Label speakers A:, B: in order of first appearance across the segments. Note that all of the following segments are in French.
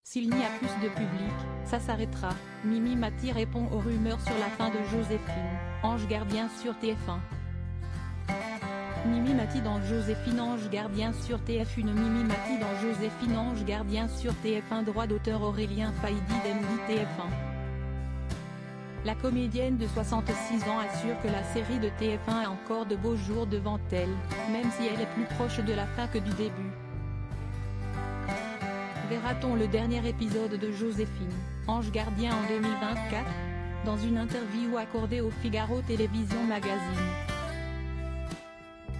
A: S'il n'y a plus de public, ça s'arrêtera. Mimi Mati répond aux rumeurs sur la fin de Joséphine, Ange gardien sur TF1. Mimi Mati dans Joséphine, Ange gardien sur TF1. Mimi Mati dans Joséphine, Ange gardien sur TF1. Droit d'auteur Aurélien Faïdi d'MD TF1. La comédienne de 66 ans assure que la série de TF1 a encore de beaux jours devant elle, même si elle est plus proche de la fin que du début. Verra-t-on le dernier épisode de Joséphine, Ange gardien en 2024 ? Dans une interview accordée au Figaro Télévision Magazine.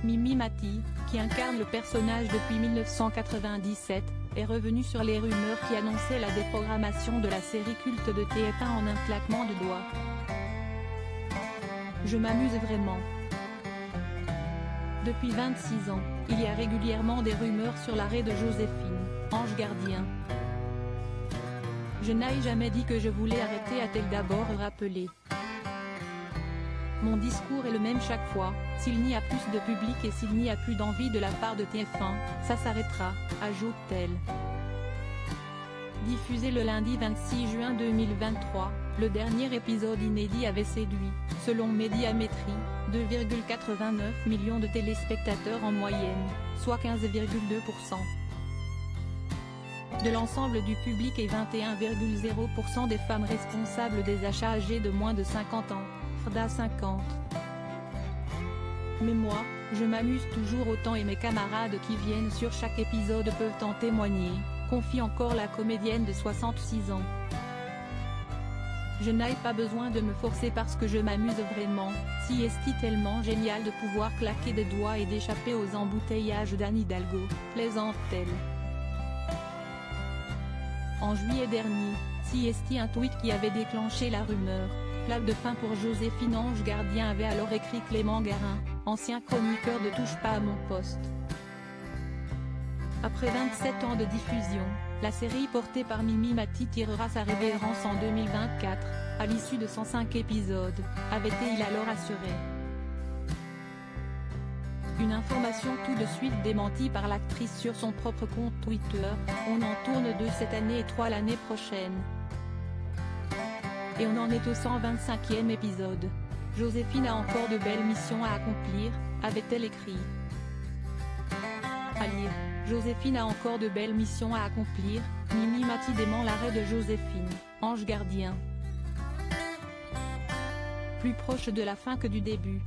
A: Mimi Mati, qui incarne le personnage depuis 1997, est revenue sur les rumeurs qui annonçaient la déprogrammation de la série culte de TF1 en un claquement de doigts. Je m'amuse vraiment. Depuis 26 ans, il y a régulièrement des rumeurs sur l'arrêt de Joséphine, Ange gardien. Je n'ai jamais dit que je voulais arrêter, a-t-elle d'abord rappelé. Mon discours est le même chaque fois, s'il n'y a plus de public et s'il n'y a plus d'envie de la part de TF1, ça s'arrêtera, ajoute-t-elle. Diffusé le lundi 26 juin 2023, le dernier épisode inédit avait séduit, selon Médiamétrie, 2,89 millions de téléspectateurs en moyenne, soit 15,2% de l'ensemble du public et 21,0% des femmes responsables des achats âgées de moins de 50 ans. Frda 50. Mais moi, je m'amuse toujours autant et mes camarades qui viennent sur chaque épisode peuvent en témoigner, confie encore la comédienne de 66 ans. Je n'ai pas besoin de me forcer parce que je m'amuse vraiment, si est tellement génial de pouvoir claquer des doigts et d'échapper aux embouteillages d'Anne Hidalgo, plaisante-t-elle. En juillet dernier, si est un tweet qui avait déclenché la rumeur. Claque de fin pour Joséphine, Ange gardien, avait alors écrit Clément Garin, ancien chroniqueur de Touche pas à mon poste. Après 27 ans de diffusion, la série portée par Mimi Mati tirera sa révérence en 2024, à l'issue de 105 épisodes, avait-il alors assuré. Une information tout de suite démentie par l'actrice sur son propre compte Twitter, on en tourne 2 cette année et 3 l'année prochaine. Et on en est au 125e épisode. Joséphine a encore de belles missions à accomplir, avait-elle écrit. À lire, Joséphine a encore de belles missions à accomplir, Mimi Mati dément l'arrêt de Joséphine, Ange gardien. Plus proche de la fin que du début.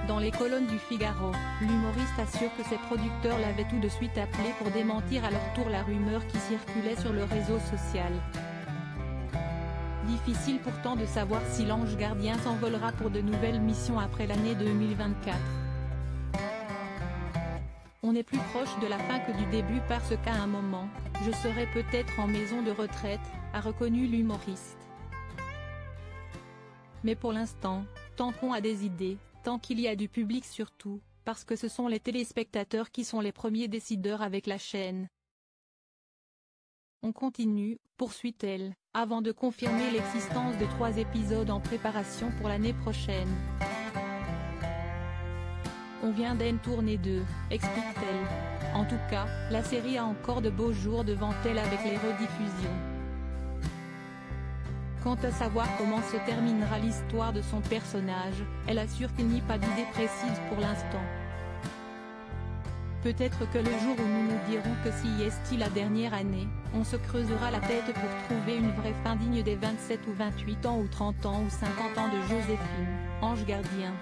A: Dans les colonnes du Figaro, l'humoriste assure que ses producteurs l'avaient tout de suite appelé pour démentir à leur tour la rumeur qui circulait sur le réseau social. Difficile pourtant de savoir si l'Ange gardien s'envolera pour de nouvelles missions après l'année 2024. On est plus proche de la fin que du début parce qu'à un moment, je serai peut-être en maison de retraite, a reconnu l'humoriste. Mais pour l'instant, tant qu'on a des idées, tant qu'il y a du public surtout, parce que ce sont les téléspectateurs qui sont les premiers décideurs avec la chaîne. On continue, poursuit-elle, avant de confirmer l'existence de 3 épisodes en préparation pour l'année prochaine. On vient d'en tourner 2, explique-t-elle. En tout cas, la série a encore de beaux jours devant elle avec les rediffusions. Quant à savoir comment se terminera l'histoire de son personnage, elle assure qu'il n'y a pas d'idée précise pour l'instant. Peut-être que le jour où nous nous dirons que si est la dernière année, on se creusera la tête pour trouver une vraie fin digne des 27 ou 28 ans ou 30 ans ou 50 ans de Joséphine, Ange gardien.